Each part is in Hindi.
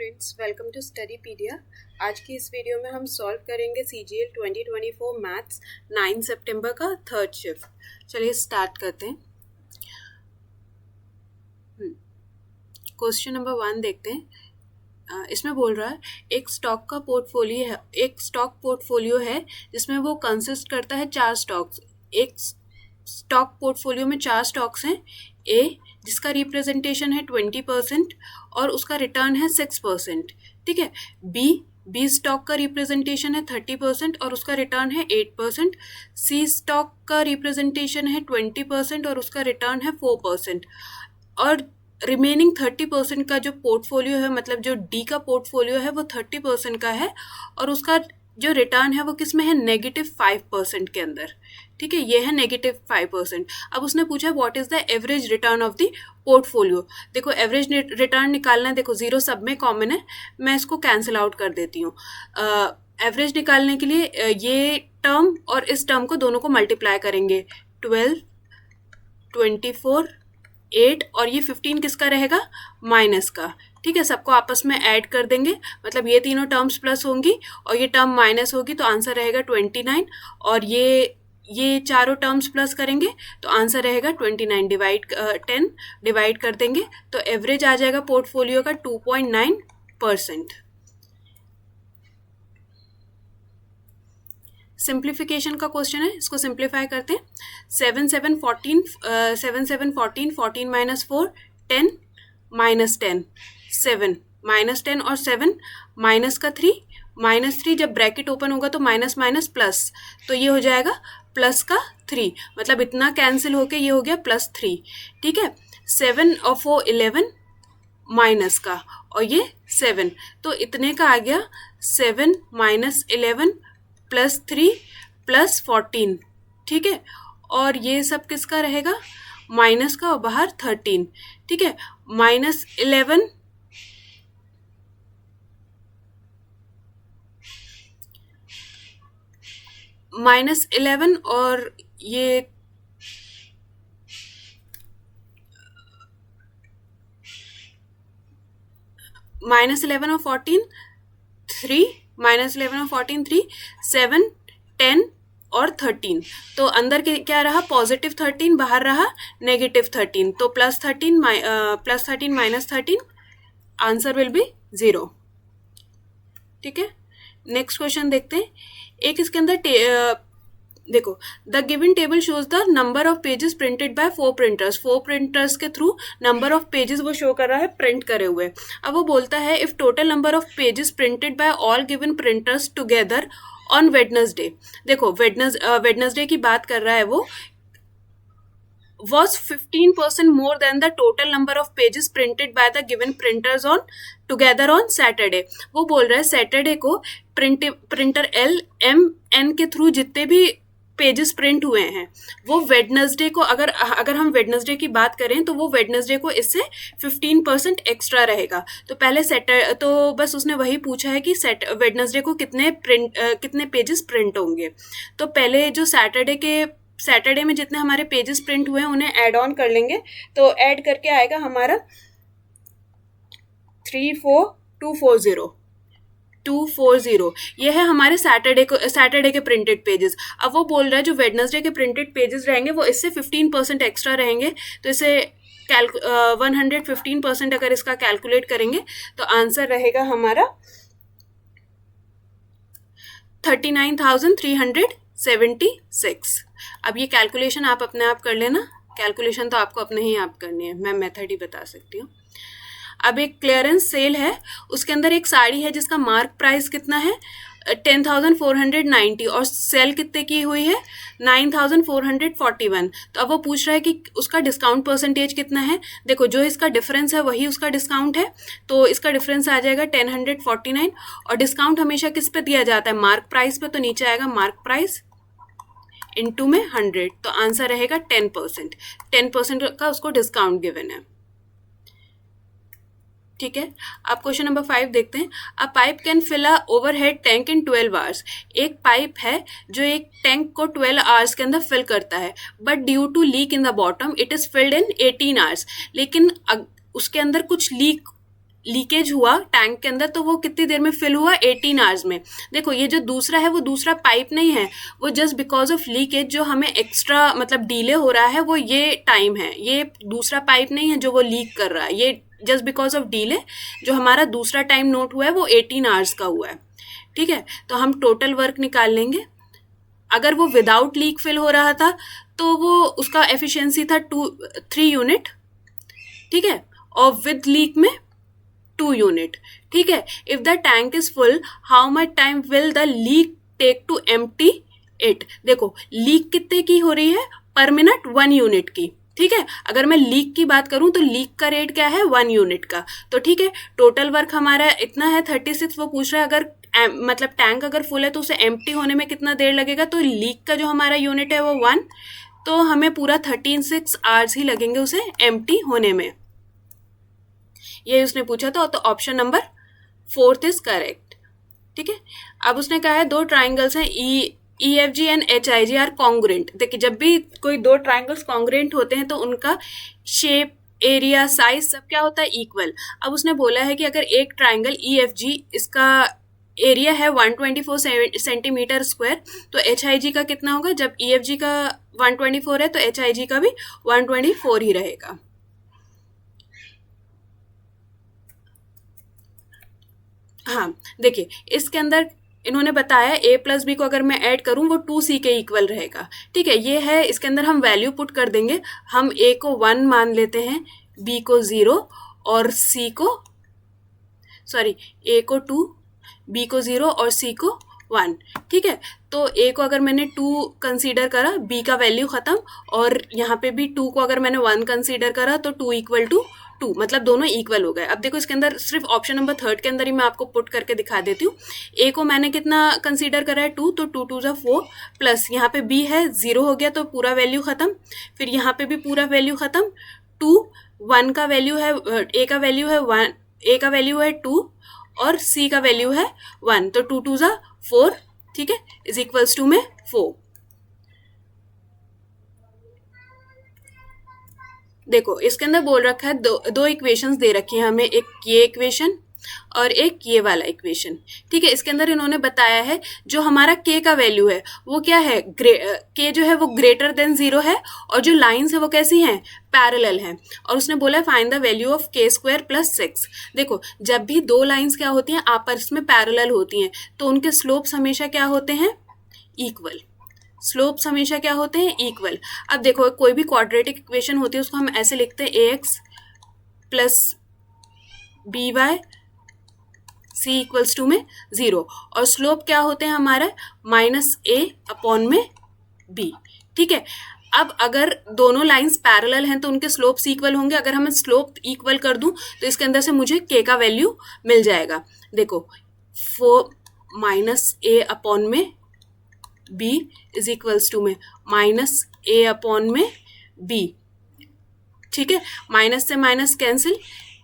Friends, welcome to स्टडीपीडिया। आज की इस वीडियो में हम सॉल्व करेंगे CGL 2024 मैथ्स 9 सितंबर का थर्ड शिफ्ट। चलिए स्टार्ट करते हैं। क्वेश्चन नंबर 1 देखते हैं। इसमें बोल रहा है एक स्टॉक पोर्टफोलियो है जिसमें वो कंसिस्ट करता है 4 स्टॉक्स। एक स्टॉक पोर्टफोलियो में 4 स्टॉक्स हैं। ए जिसका रिप्रेजेंटेशन है 20% और उसका रिटर्न है 6%। ठीक है। बी स्टॉक का रिप्रेजेंटेशन है 30% और उसका रिटर्न है 8%। सी स्टॉक का रिप्रेजेंटेशन है 20% और उसका रिटर्न है 4%। और रिमेनिंग 30% का जो पोर्टफोलियो है, मतलब जो डी का पोर्टफोलियो है वो 30% का है और उसका जो रिटर्न है वो किस में है, -5% के अंदर। ठीक है, ये है -5%। अब उसने पूछा what is the average return of the portfolio. देखो एवरेज रिटर्न निकालना है, देखो 0 सब में कॉमन है, मैं इसको कैंसिल आउट कर देती हूँ। एवरेज निकालने के लिए ये टर्म और इस टर्म को दोनों को मल्टीप्लाई करेंगे। 12, 24, 8 और ये 15 किसका रहेगा, माइनस का। ठीक है, सबको आपस में ऐड कर देंगे, मतलब ये तीनों टर्म्स प्लस होंगी और ये टर्म माइनस होगी, तो आंसर रहेगा 29। और ये चारों टर्म्स प्लस करेंगे तो आंसर रहेगा 29 10 डिवाइड कर देंगे तो एवरेज आ जाएगा पोर्टफोलियो का 2.9%। सिंप्लीफिकेशन का क्वेश्चन है, इसको सिंप्लीफाई करते हैं। 7 7 14 14 माइनस 4 10 माइनस 10 7 माइनस 10 और 7 माइनस का 3 -3 जब ब्रैकेट ओपन होगा तो माइनस माइनस प्लस, तो ये हो जाएगा प्लस का 3, मतलब इतना कैंसिल होके ये हो गया +3। ठीक है, 7 और 4 11 माइनस का और ये 7, तो इतने का आ गया 7 - 11 +3 +14। ठीक है, और ये सब किसका रहेगा, माइनस का और बाहर 13। ठीक है, -11 और ये -11 और 14 3, -11 और 14 3, 7 10 और 13, तो अंदर के क्या रहा, +13, बाहर रहा -13, तो +13 -13 आंसर विल बी 0। ठीक है, नेक्स्ट क्वेश्चन देखते हैं। एक इसके अंदर देखो, the given table shows the number of pages printed by 4 printers. 4 printers के थ्रू नंबर ऑफ पेजेस वो शो कर रहा है प्रिंट करे हुए। अब वो बोलता है if total number of pages printed by all given printers together on Wednesday. देखो वेडनेसडे की बात कर रहा है वो, was 15% more than the total number of pages printed by the given printers on together on Saturday। वो बोल रहा है सैटरडे को प्रिंटर LMN के थ्रू जितने भी पेजेस प्रिंट हुए हैं वो वेडनेसडे को, अगर हम वेडनेसडे की बात करें तो वो वेडनेसडे को इससे 15% एक्स्ट्रा रहेगा। तो पहले तो बस उसने वही पूछा है कि वेडनेसडे को कितने पेजेस प्रिंट होंगे। तो पहले जो सैटरडे में जितने हमारे पेजेस प्रिंट हुए हैं उन्हें ऐड ऑन कर लेंगे, तो ऐड करके आएगा हमारा 240। ये है हमारे सैटरडे के प्रिंटेड पेजेस। अब वो बोल रहा है जो वेडनेसडे के प्रिंटेड पेजेस रहेंगे वो इससे 15% एक्स्ट्रा रहेंगे, तो इसे 115% अगर इसका कैलकुलेट करेंगे तो आंसर रहेगा हमारा 39,376। अब ये कैलकुलेशन आप अपने आप कर लेना, कैलकुलेशन तो आपको अपने ही आप करनी है, मैं मेथड ही बता सकती हूँ। अब एक क्लियरेंस सेल है, उसके अंदर एक साड़ी है जिसका मार्क प्राइस कितना है 10,490 और सेल कितने की हुई है 9,441। तो अब वो पूछ रहा है कि उसका डिस्काउंट परसेंटेज कितना है। देखो जो इसका डिफरेंस है वही उसका डिस्काउंट है, तो इसका डिफरेंस आ जाएगा 1049 और डिस्काउंट हमेशा किस पे दिया जाता है, मार्क प्राइस पे, तो नीचे आएगा मार्क प्राइस इनटू में 100, तो आंसर रहेगा 10% का उसको डिस्काउंट गिवन है। ठीक है, अब क्वेश्चन नंबर 5 देखते हैं। A pipe can fill a overhead tank in 12 hours. एक पाइप है जो एक टैंक को 12 आवर्स के अंदर फिल करता है, but due to leak in the bottom it is filled in 18 hours. लेकिन उसके अंदर कुछ लीकेज हुआ टैंक के अंदर तो वो कितनी देर में फिल हुआ, 18 आवर्स में। देखो ये जो दूसरा है वो दूसरा पाइप नहीं है, वो जस्ट बिकॉज ऑफ लीकेज जो हमें एक्स्ट्रा मतलब डिले हो रहा है वो ये टाइम है, ये दूसरा पाइप नहीं है जो वो लीक कर रहा है, ये जस्ट बिकॉज ऑफ डिले जो हमारा दूसरा टाइम नोट हुआ है वो 18 आवर्स का हुआ है। ठीक है, तो हम टोटल वर्क निकाल लेंगे। अगर वो विदाउट लीक फिल हो रहा था तो वो उसका एफिशिएंसी था 3 यूनिट, ठीक है, और विद लीक में 2 यूनिट। ठीक है, if the tank is full how much time will the leak take to empty it. देखो लीक कितने की हो रही है पर मिनट, 1 यूनिट की। ठीक है, अगर मैं लीक की बात करूं तो लीक का रेट क्या है, 1 यूनिट का। तो ठीक है, टोटल वर्क हमारा इतना है 36। वो पूछ रहा है अगर मतलब टैंक अगर फुल है तो उसे एम्प्टी होने में कितना देर लगेगा, तो लीक का जो हमारा यूनिट है वो 1, तो हमें पूरा 36 आवर्स ही लगेंगे उसे एम्प्टी होने में। ये उसने पूछा था, तो ऑप्शन नंबर 4 इज करेक्ट। ठीक है, अब उसने कहा है दो ट्राइंगल्स हैं EFG and HIG are congruent. देखिए जब भी कोई दो ट्राइंगल्स कॉन्ग्रुएंट होते हैं तो उनका शेप, एरिया, साइज सब क्या होता है, इक्वल। अब उसने बोला है कि अगर एक ट्राइंगल EFG इसका एरिया है 124 सेंटीमीटर स्क्वायर, तो HIG का कितना होगा, जब EFG का 124 है तो HIG का भी 124 ही रहेगा। हाँ देखिए इसके अंदर इन्होंने बताया A प्लस बी को अगर मैं ऐड करूं वो 2C के इक्वल रहेगा। ठीक है, ये है, इसके अंदर हम वैल्यू पुट कर देंगे। हम A को 1 मान लेते हैं, B को 0 और C को A को 2, B को 0 और C को 1। ठीक है, तो A को अगर मैंने 2 कंसीडर करा, B का वैल्यू खत्म, और यहाँ पे भी 2 को अगर मैंने 1 कंसीडर करा तो 2 इक्वल टू 2, मतलब दोनों इक्वल हो गए। अब देखो इसके अंदर सिर्फ ऑप्शन नंबर 3 के अंदर ही मैं आपको पुट करके दिखा देती हूँ। A को मैंने कितना कंसीडर करा है 2, तो 2 2 जा 4, प्लस यहाँ पे B है 0 हो गया तो पूरा वैल्यू खत्म, फिर यहाँ पे भी पूरा वैल्यू खत्म। 2 1 का वैल्यू है, A का वैल्यू है 1, A का वैल्यू है 2 और C का वैल्यू है 1, तो 2 2 जा 4। ठीक है, इज इक्वल्स टू में 4। देखो इसके अंदर बोल रखा है दो इक्वेशंस दे रखी हैं हमें, एक ये इक्वेशन और एक ये वाला इक्वेशन। ठीक है, इसके अंदर इन्होंने बताया है जो हमारा k का वैल्यू है वो क्या है, k जो है वो ग्रेटर देन 0 है, और जो लाइन्स है वो कैसी हैं, पैरेलल हैं। और उसने बोला है find the value of k² + 6। देखो जब भी दो लाइन्स क्या होती हैं, आपस में पैरेलल होती हैं, तो उनके स्लोप्स हमेशा क्या होते हैं, इक्वल। स्लोप्स हमेशा क्या होते हैं, इक्वल। अब देखो कोई भी क्वाड्रेटिक इक्वेशन होती है उसको हम ऐसे लिखते हैं ax + by c equals to में 0, और स्लोप क्या होते हैं हमारा -a/b। ठीक है, अब अगर दोनों लाइंस पैरेलल हैं तो उनके स्लोप्स इक्वल होंगे। अगर हम स्लोप इक्वल कर दूं तो इसके अंदर से मुझे k का वैल्यू मिल जाएगा। देखो 4 -a/b इज इक्वल्स टू में -a/b। ठीक है, माइनस से माइनस कैंसिल,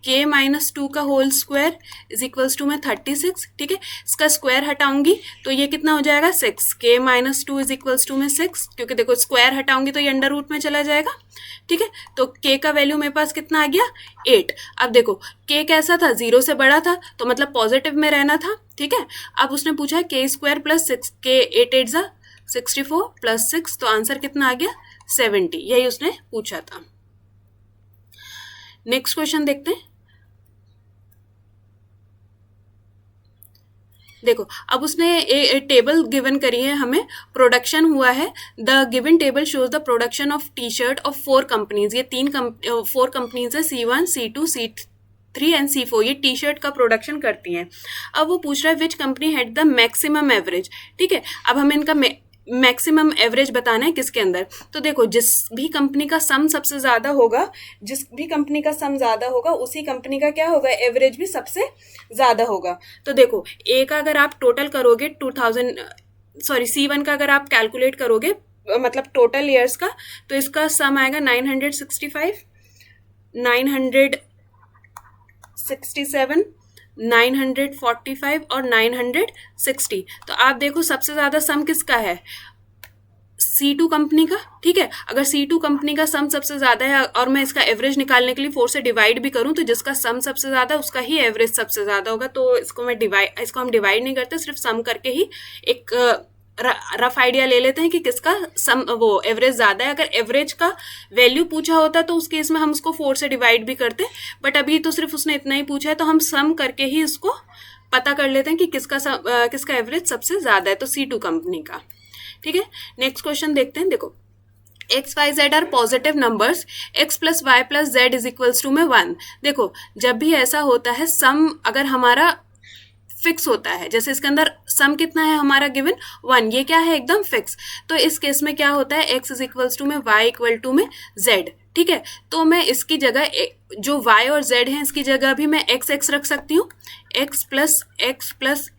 k - 2 का whole square is equals to में 36। ठीक है, इसका स्क्वायर हटाऊंगी तो ये कितना हो जाएगा, 6। k - 2 इज इक्वल्स टू में 6, क्योंकि देखो स्क्वायर हटाऊंगी तो ये अंडर रूट में चला जाएगा। ठीक है, तो k का वैल्यू मेरे पास कितना आ गया, 8। अब देखो k कैसा था, 0 से बड़ा था, तो मतलब पॉजिटिव में रहना था। ठीक है, अब उसने पूछा है k² + 6, k 8 8 जा 64 + 6, तो आंसर कितना आ गया, 70। यही उसने पूछा था। नेक्स्ट क्वेश्चन देखते हैं। देखो अब उसने एक टेबल गिवन करी है हमें, प्रोडक्शन हुआ है। The given table shows the production of T-shirt of 4 companies. ये 4 कंपनीज है, C1 C2 C3 and C4। ये टी शर्ट का प्रोडक्शन करती हैं। अब वो पूछ रहा है which company had the maximum average. ठीक है, अब हमें इनका मैक्सिमम एवरेज बताना है किसके अंदर। तो देखो जिस भी कंपनी का सम सबसे ज्यादा होगा, उसी कंपनी का क्या होगा, एवरेज भी सबसे ज्यादा होगा। तो देखो ए का अगर आप टोटल करोगे C1 का अगर आप कैलकुलेट करोगे मतलब टोटल ईयर्स का, तो इसका सम आएगा 965, 967, 945 और 960। तो आप देखो सबसे ज्यादा सम किसका है, C2 कंपनी का, ठीक है, अगर C2 कंपनी का सम सबसे ज़्यादा है और मैं इसका एवरेज निकालने के लिए 4 से डिवाइड भी करूं तो जिसका सम सबसे ज़्यादा उसका ही एवरेज सबसे ज़्यादा होगा। तो इसको हम डिवाइड नहीं करते, सिर्फ सम करके ही एक रफ आइडिया ले लेते हैं कि किसका सम वो एवरेज ज़्यादा है। अगर एवरेज का वैल्यू पूछा होता तो उस केस में हम उसको 4 से डिवाइड भी करते, बट अभी तो सिर्फ उसने इतना ही पूछा है तो हम सम करके ही उसको पता कर लेते हैं कि किसका एवरेज सबसे ज़्यादा है, तो C2 कंपनी का। ठीक है, नेक्स्ट क्वेश्चन देखते हैं। देखो, x y z are positive numbers, x plus y plus z is equals to में 1। देखो, जब भी ऐसा होता है सम अगर हमारा फिक्स होता है, जैसे इसके अंदर सम कितना है हमारा गिवन 1, ये क्या है एकदम फिक्स, तो इस केस में क्या होता है एक्स इज इक्वल्स टू में वाई इक्वल टू में जेड। ठीक है, तो मैं इसकी जगह जो y और z है इसकी जगह भी मैं x रख सकती हूँ, x plus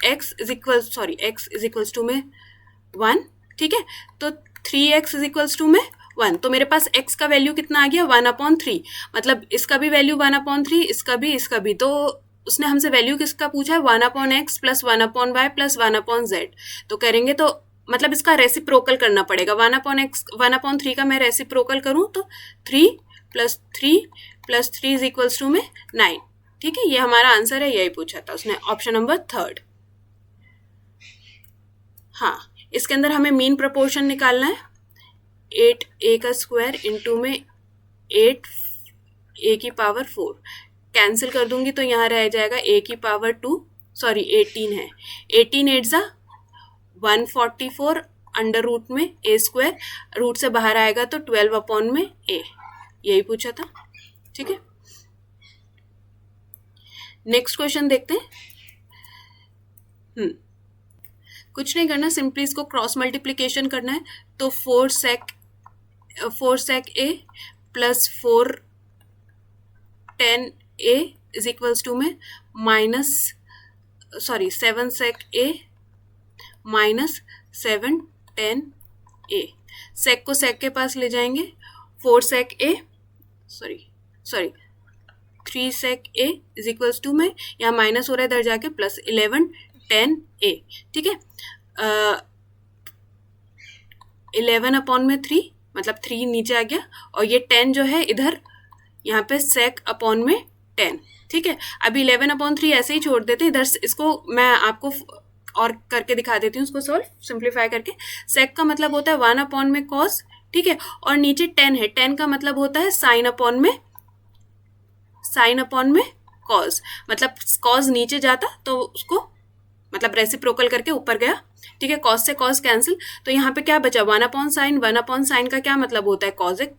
x is equals to में 1। ठीक है, तो 3x इज इक्वल्स टू में 1, तो मेरे पास x का वैल्यू कितना आ गया 1/3, मतलब इसका भी वैल्यू 1/3, इसका भी, तो उसने हमसे वैल्यू किसका पूछा है 1/x plus 1/y plus 1/z। तो करेंगे तो मतलब इसका रेसिप्रोकल करना पड़ेगा, 1/3 का मैं रेसिप्रोकल करूं तो 3 प्लस 3 इज इक्वल्स टू में 9। ठीक है, ये हमारा आंसर है, यही पूछा था उसने, ऑप्शन नंबर 3। हाँ, इसके अंदर हमें मीन प्रोपोर्शन निकालना है, 8a का स्क्वायर इंटू में 8a की पावर 4, कैंसिल कर दूंगी तो यहाँ रह जाएगा a की पावर 2, 18 है, 18 8 जा 144 अंडर रूट में a स्क्वायर, रूट से बाहर आएगा तो 12 में a, यही पूछा था। ठीक है, नेक्स्ट क्वेश्चन देखते हैं। कुछ नहीं करना, सिंपली इसको क्रॉस मल्टीप्लीकेशन करना है, तो 4 sec a plus 4 10 a is equals to में 7 sec a minus 7 10 a। Sec को सेक के पास ले जाएंगे, 4 sec a 3 sec a is equals to में, यहाँ माइनस हो रहा है इधर जाके प्लस 11 10 a। ठीक है, 11/3 मतलब 3 नीचे आ गया, और ये 10 जो है इधर यहाँ पे sec अपॉन में 10। ठीक है, अभी 11/3 ऐसे ही छोड़ देते हैं, इधर इसको मैं आपको और करके दिखा देती हूँ, उसको सॉल्व सिंप्लीफाई करके। sec का मतलब होता है 1 अपॉन में cos, ठीक है, और नीचे 10 है, 10 का मतलब होता है sin अपॉन में cos, मतलब cos नीचे जाता तो उसको मतलब रेसिप्रोकल करके ऊपर गया। ठीक है, cos से cos कैंसिल, तो यहाँ पे क्या बचा 1/sin का क्या मतलब होता है cosic।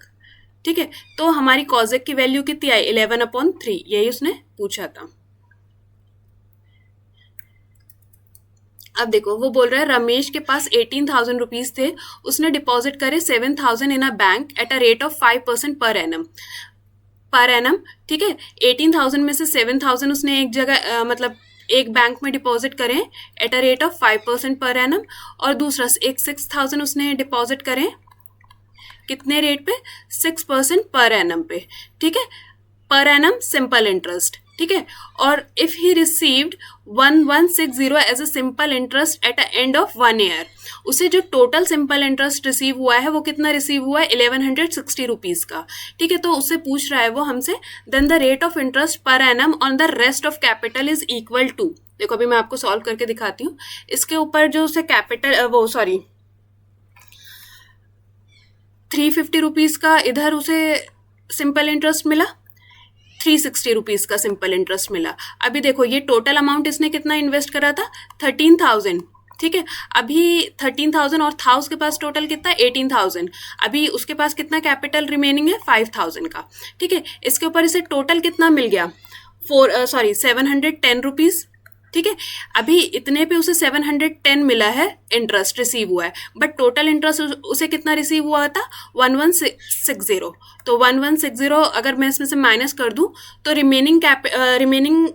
ठीक है, तो हमारी cosic की वैल्यू कितनी आई 11/3, यही उसने पूछा था। अब देखो, वो बोल रहा है रमेश के पास 18,000 रुपीज थे, उसने डिपॉजिट करे 7,000 in a bank at a rate of 5% per annum. ठीक है, 18,000 में से 7,000 उसने एक जगह मतलब एक बैंक में डिपॉजिट करें eight a rate of 5% per annum, और दूसरा 6,000 उसने डिपॉजिट करें कितने रेट पे 6% पर एनम पे। ठीक है, पर एनम सिंपल इंटरेस्ट। ठीक है, और if he received 1160 as a simple interest at a end of 1 year, उसे जो टोटल सिंपल इंटरेस्ट रिसीव हुआ है वो कितना रिसीव हुआ है 1160 रुपीज का। ठीक है, तो उससे पूछ रहा है वो हमसे, then the rate of interest per annum on the rest of capital is equal to. देखो, अभी मैं आपको सॉल्व करके दिखाती हूँ। इसके ऊपर जो उसे कैपिटल 350 रुपीज का इधर उसे सिंपल इंटरेस्ट मिला, 360 रुपीज का सिंपल इंटरेस्ट मिला। अभी देखो, ये टोटल अमाउंट इसने कितना इन्वेस्ट करा था 13,000। ठीक है, अभी 13,000 और था उसके पास टोटल कितना 18,000, अभी उसके पास कितना कैपिटल रिमेनिंग है 5,000 का। ठीक है, इसके ऊपर इसे टोटल कितना मिल गया 710 रुपीज। ठीक है, अभी इतने पे उसे 710 मिला है, इंटरेस्ट रिसीव हुआ है, बट टोटल इंटरेस्ट उसे कितना रिसीव हुआ था 1160। तो 1160 अगर मैं इसमें से माइनस कर दूं तो रिमेनिंग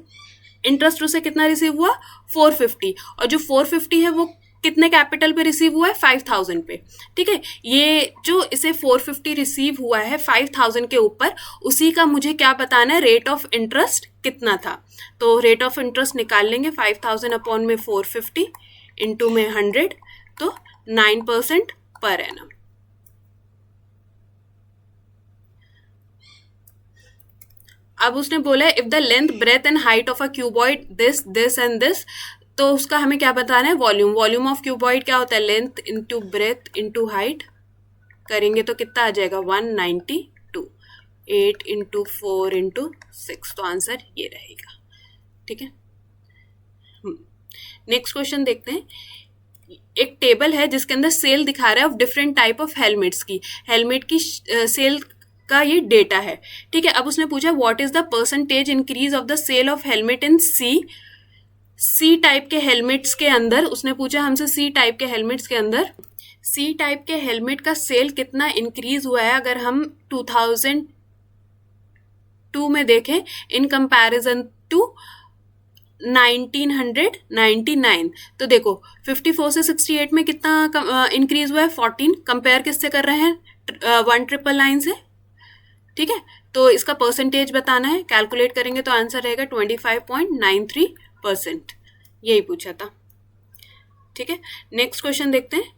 इंटरेस्ट उसे कितना रिसीव हुआ 450, और जो 450 है वो कितने कैपिटल पे रिसीव हुआ है 5,000 पे। ठीक है, ये जो इसे 450 रिसीव हुआ है 5,000 के ऊपर, उसी का मुझे क्या बताना है रेट ऑफ इंटरेस्ट कितना था। तो रेट ऑफ इंटरेस्ट निकाल लेंगे, 5,000 अपॉन में 450 इंटू में 100, तो 9% पर एनम। अब उसने बोला if the length breadth and height of a cuboid this this and this, तो उसका हमें क्या बताना है, वॉल्यूम। वॉल्यूम ऑफ क्यूबॉइड क्या होता है, length into breadth into height, करेंगे तो कितना आ जाएगा 192, 8 इंटू 4 इंटू 6, तो आंसर ये रहेगा। ठीक है, नेक्स्ट क्वेश्चन देखते हैं। एक टेबल है जिसके अंदर सेल दिखा रहा है of different type of helmets की, हेलमेट की सेल का ये डेटा है। ठीक है, अब उसने पूछा what is the percentage increase of the sale of helmet in C type के हेलमेट्स के अंदर। उसने पूछा हमसे सी टाइप के हेलमेट्स के अंदर, सी टाइप के हेलमेट का सेल कितना इंक्रीज हुआ है अगर हम 2002 में देखें इन कंपैरिजन टू 1999। तो देखो 54 से 68 में कितना इंक्रीज हुआ है, 14। कंपेयर किससे कर रहे हैं, 1999 से। ठीक है, तो इसका परसेंटेज बताना है, कैलकुलेट करेंगे तो आंसर रहेगा 25.93%। यही पूछा था। ठीक है, नेक्स्ट क्वेश्चन देखते हैं।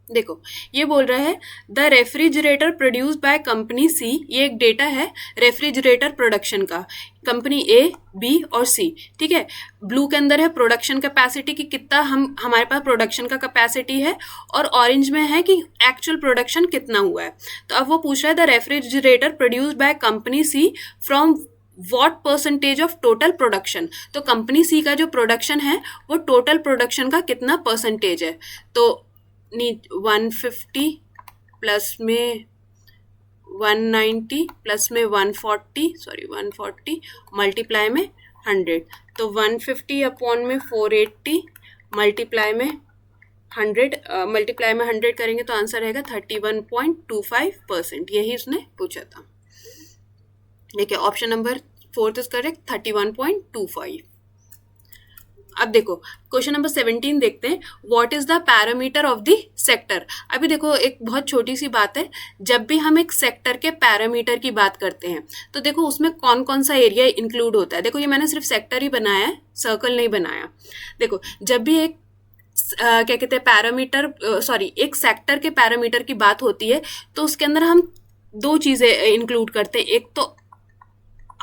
देखो ये बोल रहा है the refrigerator produced by company C, ये एक डेटा है रेफ्रिजरेटर प्रोडक्शन का, कंपनी ए, बी और सी। ठीक है, ब्लू के अंदर है प्रोडक्शन कैपेसिटी की कितना हमारे पास प्रोडक्शन का कैपेसिटी है, और ऑरेंज में है कि एक्चुअल प्रोडक्शन कितना हुआ है। तो अब वो पूछ रहा है the refrigerator produced by company C from what percentage of total production. तो कंपनी सी का जो प्रोडक्शन है वो टोटल प्रोडक्शन का कितना परसेंटेज है। तो 150 प्लस में 190 प्लस में 140 मल्टीप्लाई में 100, तो 150 अपॉन में 480 मल्टीप्लाई में 100 करेंगे तो आंसर रहेगा 31.25%। यही उसने पूछा था। देखिए ऑप्शन नंबर 4 इज करेक्ट, 31.25। अब देखो क्वेश्चन नंबर 17 देखते हैं, what is the parameter of the sector. अभी देखो एक बहुत छोटी सी बात है, जब भी हम एक सेक्टर के पैरामीटर की बात करते हैं तो देखो उसमें कौन कौन सा एरिया इंक्लूड होता है। देखो ये मैंने सिर्फ सेक्टर ही बनाया है, सर्कल नहीं बनाया। देखो जब भी एक क्या कहते हैं पैरामीटर, एक सेक्टर के पैरामीटर की बात होती है तो उसके अंदर हम दो चीजें इंक्लूड करते हैं, एक तो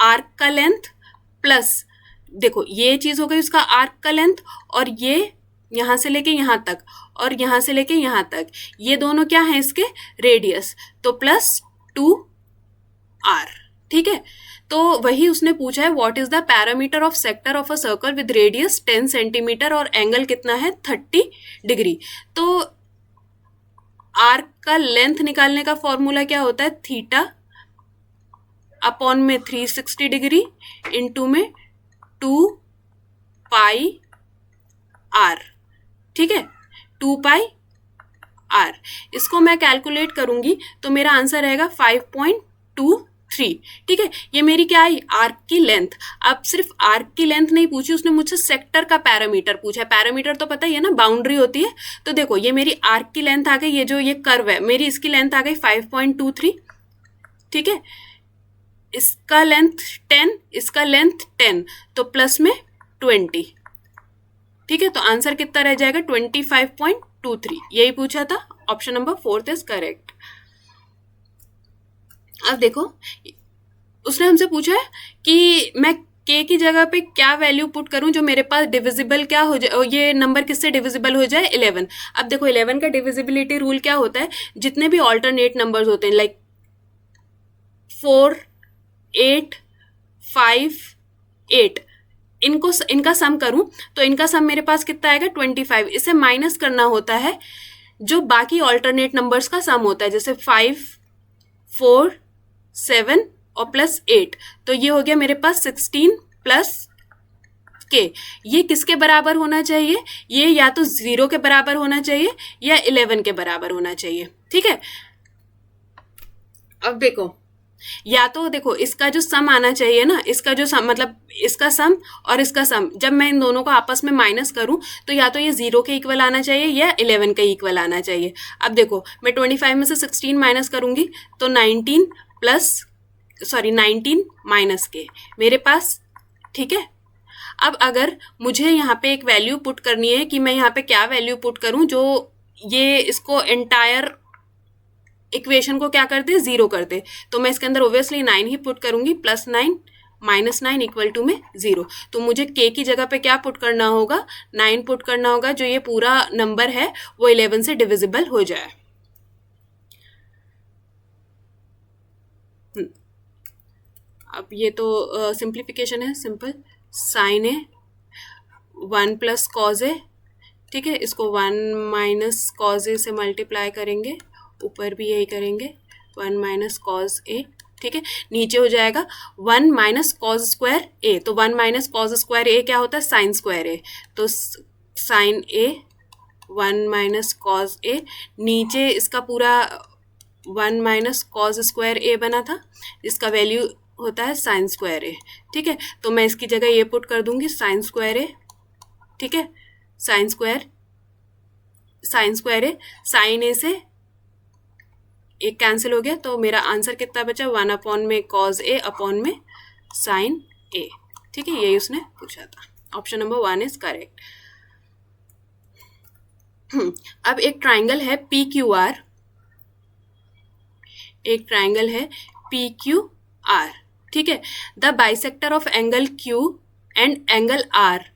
आर्क का लेंथ प्लस, देखो ये चीज हो गई उसका आर्क का लेंथ, और ये यहां से लेके यहां तक और यहां से लेके यहां तक, ये दोनों क्या है इसके रेडियस, तो प्लस 2r। ठीक है, तो वही उसने पूछा है what is the parameter of sector of a circle with radius 10 centimetre और एंगल कितना है 30 डिग्री। तो आर्क का लेंथ निकालने का फॉर्मूला क्या होता है, थीटा अपॉन में 360 डिग्री इंटू में 2 पाई r। ठीक है, 2 पाई r, इसको मैं कैलकुलेट करूंगी तो मेरा आंसर रहेगा 5.23। ठीक है, ये मेरी क्या आई, आर्क की लेंथ। अब सिर्फ आर्क की लेंथ नहीं पूछी उसने मुझसे, सेक्टर का पैरामीटर पूछा। पैरामीटर तो पता ही है ना, बाउंड्री होती है। तो देखो ये मेरी आर्क की लेंथ आ गई, ये जो ये कर्व है मेरी इसकी लेंथ आ गई 5.23। ठीक है, इसका लेंथ 10, इसका लेंथ 10, तो प्लस में 20। ठीक है, तो आंसर कितना रह जाएगा 25.23। यही पूछा था, ऑप्शन नंबर 4 इज करेक्ट। अब देखो उसने हमसे पूछा है कि मैं k की जगह पे क्या वैल्यू पुट करूं जो मेरे पास डिविजिबल क्या हो जाए, ये नंबर किससे डिविजिबल हो जाए, 11। अब देखो 11 का डिविजिबिलिटी रूल क्या होता है, जितने भी ऑल्टरनेट नंबर्स होते हैं लाइक 4, 8, 5, 8, इनका सम करूं तो इनका सम मेरे पास कितना आएगा 25। इसे माइनस करना होता है जो बाकी ऑल्टरनेट नंबर्स का सम होता है, जैसे 5, 4, 7 और प्लस 8, तो ये हो गया मेरे पास 16 प्लस k। ये किसके बराबर होना चाहिए, ये या तो 0 के बराबर होना चाहिए या 11 के बराबर होना चाहिए। ठीक है, अब देखो या तो देखो इसका जो सम आना चाहिए ना, इसका जो सम मतलब इसका सम और इसका सम, जब मैं इन दोनों को आपस में माइनस करूं तो या तो ये 0 के इक्वल आना चाहिए या 11 के इक्वल आना चाहिए। अब देखो मैं 25 में से 16 माइनस करूंगी तो 19 माइनस के मेरे पास। ठीक है, अब अगर मुझे यहाँ पे एक वैल्यू पुट करनी है कि मैं यहाँ पे क्या वैल्यू पुट करूं जो ये इसको एंटायर इक्वेशन को क्या कर दे, 0 कर दे। तो मैं इसके अंदर ओब्वियसली 9 ही पुट करूंगी, +9 -9 इक्वल टू में 0। तो मुझे k की जगह पे क्या पुट करना होगा, 9 पुट करना होगा, जो ये पूरा नंबर है वो 11 से डिविजिबल हो जाए। अब ये तो सिंप्लीफिकेशन है, सिंपल। साइन ए 1 + कॉज ए, ठीक है, इसको 1 - कॉज ए से मल्टीप्लाई करेंगे, ऊपर भी यही करेंगे, 1 - कॉज ए, ठीक है। नीचे हो जाएगा 1 - कॉज स्क्वायर ए, तो 1 - कॉज स्क्वायर ए क्या होता है, साइन स्क्वायर ए, तो साइन ए 1 - कॉज ए, नीचे इसका पूरा 1 - कॉज स्क्वायर ए बना था, इसका वैल्यू होता है साइन स्क्वायर ए, ठीक है। तो मैं इसकी जगह ये पुट कर दूंगी साइन स्क्वायर ए, ठीक है, साइन स्क्वायर ए, साइन ए से एक कैंसिल हो गया, तो मेरा आंसर कितना बचा, 1 में कॉज ए अपॉन में साइन ए, ठीक है, यही उसने पूछा था। Option number 1 is correct. अब एक ट्राइंगल है पी क्यू आर, एक ट्राइंगल है पी क्यू आर, ठीक है। The bisector of angle Q and angle R,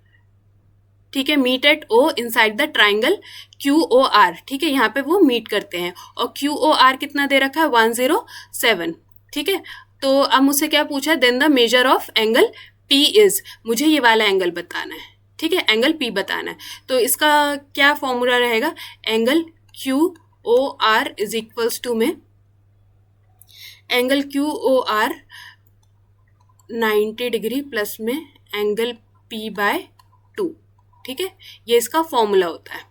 ठीक है, meet at O inside the triangle Q O R, ठीक है, यहाँ पे वो मीट करते हैं, और क्यू ओ आर कितना दे रखा है, 107, ठीक है। तो अब मुझसे क्या पूछा है, then the measure of angle P is, मुझे ये वाला एंगल बताना है, ठीक है, एंगल पी बताना है। तो इसका क्या फॉर्मूला रहेगा, angle Q O R is equals to में angle Q O R 90 degree plus में एंगल पी बाय 2, ठीक है, ये इसका फॉर्मूला होता है,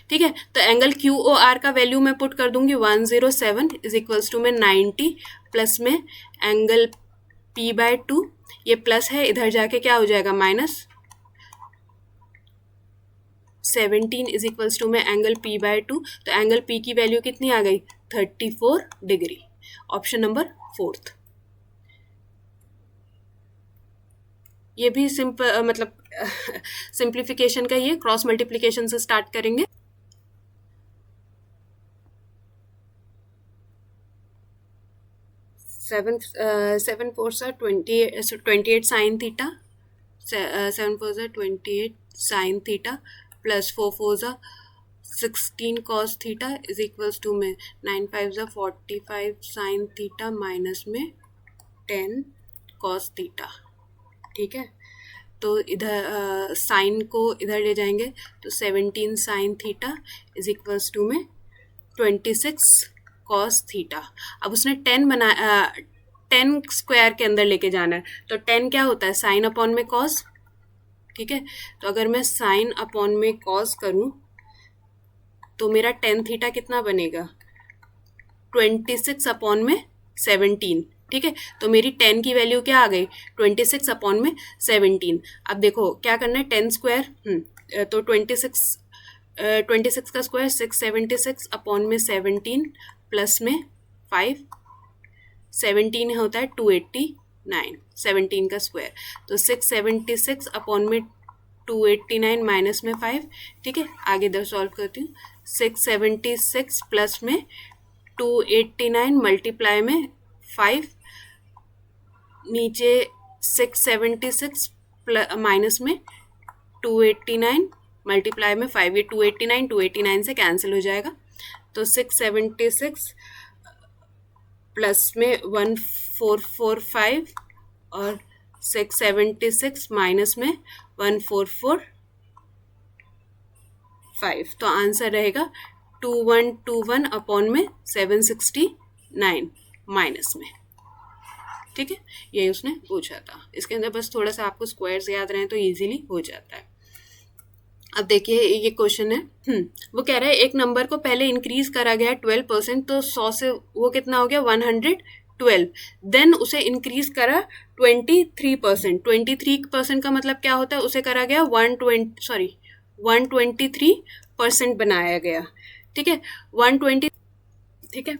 ठीक है। तो एंगल क्यू ओ आर का वैल्यू मैं पुट कर दूंगी 107 इज इक्वल्स टू में 90 प्लस में एंगल पी बाय 2, ये प्लस है, इधर जाके क्या हो जाएगा, -17 इज इक्वल्स टू में एंगल पी बाय 2, तो एंगल पी की वैल्यू कितनी आ गई, 34 डिग्री। Option number 4। ये भी सिंपल, मतलब सिंप्लीफिकेशन का ही है, क्रॉस मल्टीप्लिकेशन से स्टार्ट करेंगे। 7 4 28 sine theta, 7 4 28 sine theta plus 4 4 16 cos theta is equals to में 9 5 45 साइन थीटा माइनस में 10 कॉस थीटा, ठीक है। तो इधर साइन को इधर ले जाएंगे, तो 17 sine theta is equals to में 26 कॉस थीटा। अब उसने 10 स्क्वायर के अंदर लेके जाना है, तो 10 क्या होता है, साइन अपॉन में कॉस, ठीक है। तो अगर मैं साइन अपॉन में कॉस करूं तो मेरा 10 थीटा कितना बनेगा, 26 अपॉन में 17, ठीक है। तो मेरी 10 की वैल्यू क्या आ गई, 26 अपॉन में 17। अब देखो क्या करना है, 10 स्क्वायर, तो 26 का स्क्वायर 676 अपॉन में 17 प्लस में 5, 17 होता है 289, 17 का स्क्वायर, तो 676 अपॉन में 289 माइनस में 5, ठीक है। आगे इधर सॉल्व करती हूँ, 676 प्लस में 289 मल्टीप्लाई में 5, नीचे 676 माइनस में 289 मल्टीप्लाई में 5, ये 289 से कैंसिल हो जाएगा, तो 676 प्लस में 1445 और 676 माइनस में 1445, तो आंसर रहेगा 2121 अपॉन में 769 माइनस में, ठीक है। यही उसने पूछा था। इसके अंदर बस थोड़ा सा आपको स्क्वायर्स याद रहे तो इजीली हो जाता है। अब देखिए ये क्वेश्चन है, वो कह रहा है एक नंबर को पहले इंक्रीज करा गया 12%, तो 100 से वो कितना हो गया 112, देन उसे इंक्रीज करा 23%। 23% का मतलब क्या होता है, उसे करा गया 123% बनाया गया, ठीक है, 120, ठीक है।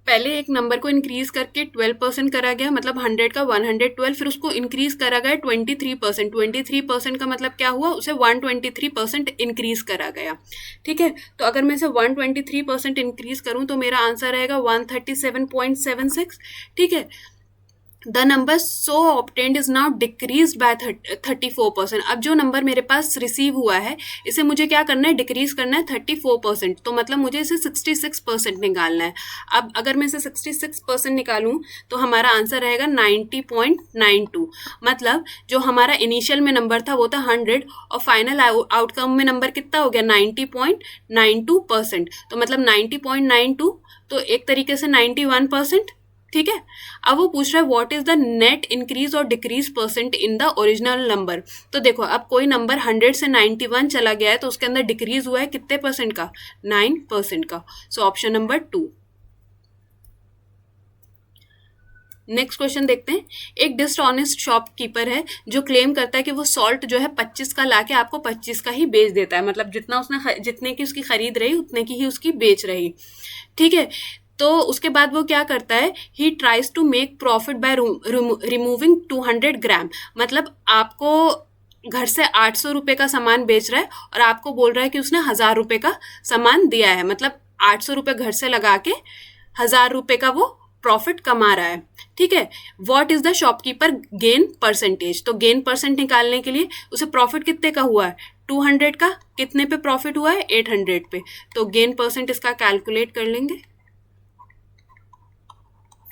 पहले एक नंबर को इंक्रीज करके 12% करा गया, मतलब 100 का 112, फिर उसको इंक्रीज करा गया 23%। 23% का मतलब क्या हुआ, उसे 123% इंक्रीज करा गया। ठीक है, तो अगर मैं इसे 123% इंक्रीज करूं तो मेरा आंसर रहेगा 137.76। ठीक है, the number so obtained is now decrease by 34%। अब जो नंबर मेरे पास रिसीव हुआ है इसे मुझे क्या करना है, डिक्रीज करना है 34%, तो मतलब मुझे इसे 66% निकालना है। अब अगर मैं इसे 66% निकालूं तो हमारा आंसर रहेगा 90.92। मतलब जो हमारा इनिशियल में नंबर था वो था 100 और फाइनल आउटकम में नंबर कितना हो गया, 90.92%। तो मतलब 90.92 तो एक तरीके से 91%। ठीक है, अब वो पूछ रहा है what is the net increase और decrease percent in the original number. तो देखो अब कोई नंबर 100 से 91 चला गया है तो उसके अंदर डिक्रीज हुआ है कितने परसेंट का, 9% का। So option number 2। Next question देखते हैं। एक डिसऑनेस्ट शॉपकीपर है जो क्लेम करता है कि वो सॉल्ट जो है 25 का लाके आपको 25 का ही बेच देता है, मतलब जितना उसने जितने की उसकी खरीद रही उतने की ही उसकी बेच रही। ठीक है, तो उसके बाद वो क्या करता है, he tries to make profit by removing 200 gram. मतलब आपको घर से 800 रुपये का सामान बेच रहा है और आपको बोल रहा है कि उसने 1000 रुपये का सामान दिया है, मतलब 800 रुपये घर से लगा के 1000 रुपये का वो प्रॉफिट कमा रहा है। ठीक है, what is the shopkeeper gain percentage. तो गेन परसेंट निकालने के लिए उसे प्रॉफिट कितने का हुआ है, 200 का, कितने पे प्रॉफिट हुआ है, 800 पे। तो गेन परसेंट इसका कैलकुलेट कर लेंगे,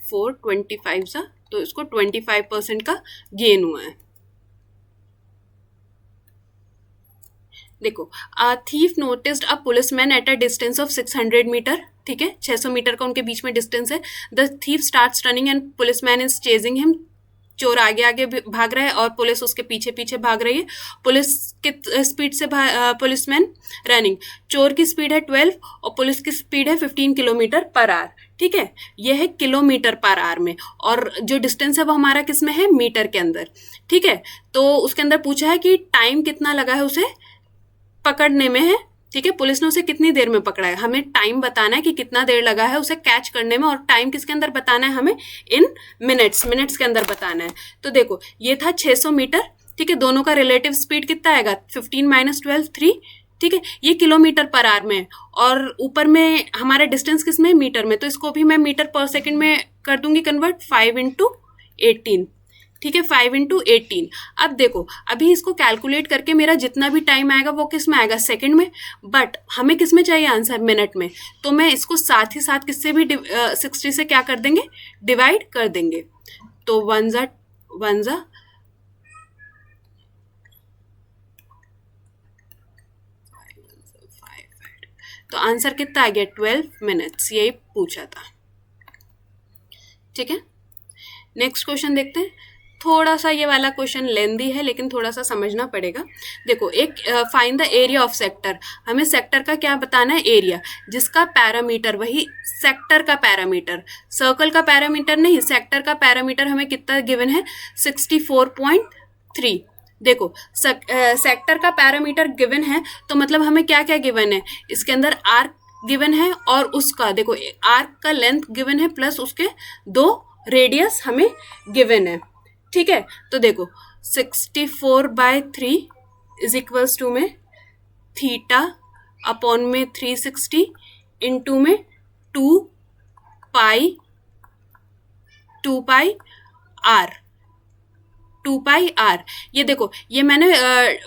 425 सा, तो इसको 25% का गेन हुआ है। देखो, thief noticed a policeman at a distance of 600 metre. ठीक है, 600 मीटर का उनके बीच में डिस्टेंस है। The thief starts running and policeman is chasing him. चोर आगे आगे भाग रहा है और पुलिस उसके पीछे पीछे भाग रही है। पुलिस के स्पीड से पुलिसमैन रनिंग, चोर की स्पीड है 12 और पुलिस की स्पीड है 15 किलोमीटर पर आवर। ठीक है, यह है किलोमीटर पर आवर में, और जो डिस्टेंस है वो हमारा किस में है, मीटर के अंदर। ठीक है, तो उसके अंदर पूछा है कि टाइम कितना लगा है उसे पकड़ने में है। ठीक है, पुलिस ने उसे कितनी देर में पकड़ा है, हमें टाइम बताना है कि कितना देर लगा है उसे कैच करने में, और टाइम किसके अंदर बताना है हमें, इन मिनट्स के अंदर बताना है। तो देखो ये था 600 मीटर। ठीक है, दोनों का रिलेटिव स्पीड कितना आएगा, 15 - 12 3। ठीक है, ये किलोमीटर पर आवर में, और ऊपर में हमारा डिस्टेंस किस में, मीटर में, तो इसको भी मैं मीटर पर सेकेंड में कर दूंगी कन्वर्ट, 5 × 18। ठीक है, 5 × 18। अब देखो अभी इसको कैलकुलेट करके मेरा जितना भी टाइम आएगा वो किस में आएगा, सेकंड में, बट हमें किस में चाहिए आंसर, मिनट में। तो मैं इसको साथ ही साथ किससे भी 60 से क्या कर देंगे, डिवाइड कर देंगे। तो 1 ज़ा 1 ज़ा, तो आंसर कितना आ गया, 12 मिनट्स, यही पूछा था। ठीक है, नेक्स्ट क्वेश्चन देखते हैं। थोड़ा सा ये वाला क्वेश्चन लेंदी है लेकिन थोड़ा सा समझना पड़ेगा। देखो, एक find the area of sector, हमें सेक्टर का क्या बताना है, एरिया, जिसका पैरामीटर वही सेक्टर का पैरामीटर, सर्कल का पैरामीटर नहीं, सेक्टर का पैरामीटर हमें कितना गिवन है, 64.3। देखो सेक्टर का पैरामीटर गिवन है तो मतलब हमें क्या क्या गिवन है, इसके अंदर आर्क गिवन है और उसका देखो आर्क का लेंथ गिवन है प्लस उसके 2 रेडियस हमें गिवन है। ठीक है, तो देखो 64/3 इज इक्वल्स टू में थीटा अपॉन में 360 इंटू में 2 पाई आर। ये देखो ये मैंने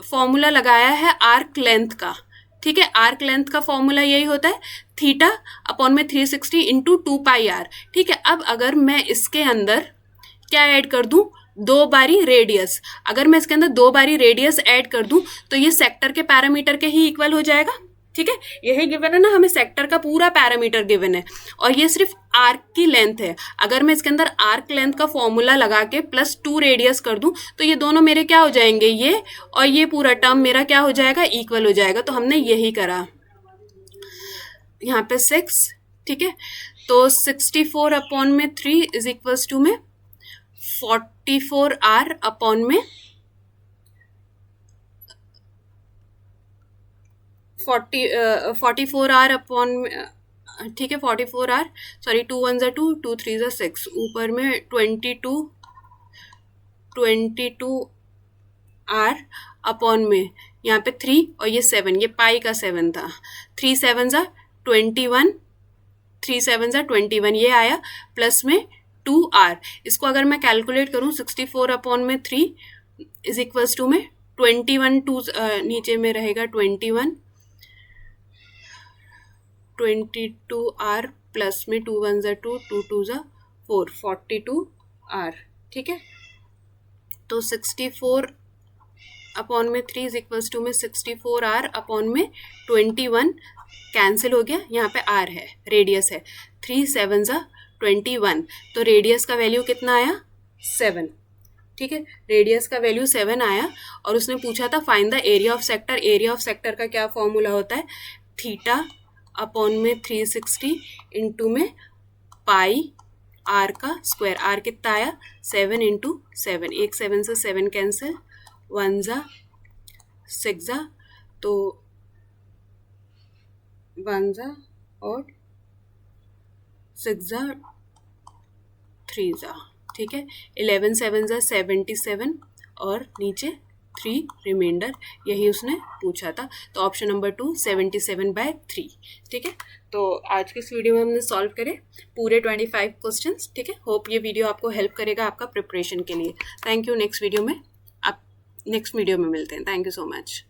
फॉर्मूला लगाया है आर्क लेंथ का। ठीक है, आर्क लेंथ का फॉर्मूला यही होता है थीटा अपॉन में 360 इंटू 2 पाई आर। ठीक है, अब अगर मैं इसके अंदर क्या ऐड कर दूं, 2 बारी रेडियस, अगर मैं इसके अंदर 2 बारी रेडियस ऐड कर दूं तो ये सेक्टर के पैरामीटर के ही इक्वल हो जाएगा। ठीक है, यही गिवन है ना, हमें सेक्टर का पूरा पैरामीटर गिवन है और ये सिर्फ आर्क की लेंथ है। अगर मैं इसके अंदर आर्क लेंथ का फॉर्मूला लगा के प्लस 2 रेडियस कर दूं तो ये दोनों मेरे क्या हो जाएंगे, ये और ये पूरा टर्म मेरा क्या हो जाएगा, इक्वल हो जाएगा। तो हमने यही करा यहाँ पे 6। ठीक है, तो 64 अपॉन में 3 इज इक्वल्स टू में 44 आर अपॉन में 44 आर अपॉन ठीक है 44 आर, सॉरी 2 1 ज़ा 2, 2 3 ज़ा 6, ऊपर में 22 आर अपॉन में यहाँ पे 3 और ये 7, ये पाई का 7 था, 3 7 ज़ा 21, 3 7 ज़ा 21 ये आया, प्लस में 2 आर। इसको अगर मैं कैलकुलेट करूँ 64 अपॉन में 3 इज इक्वल्स टू में 21, 2 नीचे में रहेगा 22 आर प्लस में 2 1 ज़ा 2, 2 2 ज़ा 4, 42 आर। ठीक है, तो 64 अपॉन में 3 इज इक्वल्स टू में 64 आर अपॉन में 21 कैंसिल हो गया, यहाँ पे आर है, रेडियस है, 3 7 ज़ा 21, तो रेडियस का वैल्यू कितना आया 7। ठीक है, रेडियस का वैल्यू 7 आया, और उसने पूछा था find the area of sector. Area of sector का क्या फॉर्मूला होता है, थीटा अपॉन में 360 इंटू में पाई आर का स्क्वायर। आर कितना आया 7 इंटू 7, एक 7 से 7 कैंसिल, 1 ज़ा 6 ज़ा, तो 1 ज़ा और 6 ज़ा 3 ज़ा। ठीक है, 11 7 ज़ा 77 और नीचे 3 रिमाइंडर, यही उसने पूछा था। तो ऑप्शन नंबर 2 77/3। ठीक है, तो आज के इस वीडियो में हमने सॉल्व करे पूरे 25 क्वेश्चंस। ठीक है, होप ये वीडियो आपको हेल्प करेगा आपका प्रिपरेशन के लिए। थैंक यू, नेक्स्ट वीडियो में मिलते हैं। Thank you so much.